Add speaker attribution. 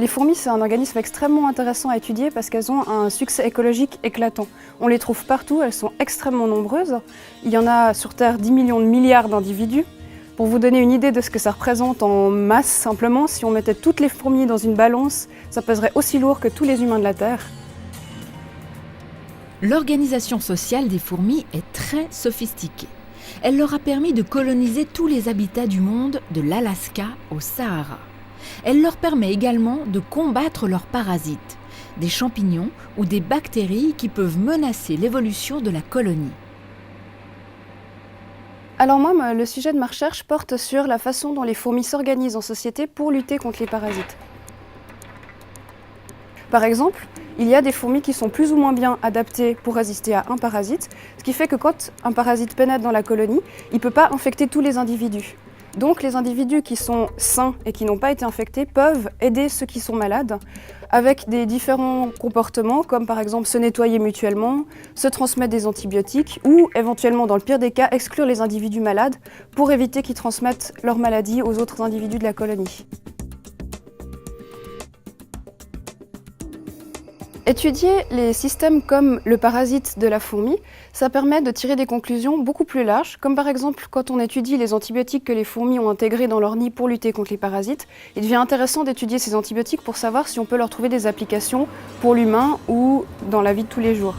Speaker 1: Les fourmis, c'est un organisme extrêmement intéressant à étudier parce qu'elles ont un succès écologique éclatant. On les trouve partout, elles sont extrêmement nombreuses. Il y en a sur Terre 10 millions de milliards d'individus. Pour vous donner une idée de ce que ça représente en masse, simplement, si on mettait toutes les fourmis dans une balance, ça pèserait aussi lourd que tous les humains de la Terre.
Speaker 2: L'organisation sociale des fourmis est très sophistiquée. Elle leur a permis de coloniser tous les habitats du monde, de l'Alaska au Sahara. Elle leur permet également de combattre leurs parasites, des champignons ou des bactéries qui peuvent menacer l'évolution de la colonie.
Speaker 1: Alors moi, le sujet de ma recherche porte sur la façon dont les fourmis s'organisent en société pour lutter contre les parasites. Par exemple, il y a des fourmis qui sont plus ou moins bien adaptées pour résister à un parasite, ce qui fait que quand un parasite pénètre dans la colonie, il ne peut pas infecter tous les individus. Donc les individus qui sont sains et qui n'ont pas été infectés peuvent aider ceux qui sont malades avec des différents comportements comme par exemple se nettoyer mutuellement, se transmettre des antibiotiques ou éventuellement dans le pire des cas exclure les individus malades pour éviter qu'ils transmettent leur maladie aux autres individus de la colonie. Étudier les systèmes comme le parasite de la fourmi, ça permet de tirer des conclusions beaucoup plus larges, comme par exemple quand on étudie les antibiotiques que les fourmis ont intégrés dans leur nid pour lutter contre les parasites, il devient intéressant d'étudier ces antibiotiques pour savoir si on peut leur trouver des applications pour l'humain ou dans la vie de tous les jours.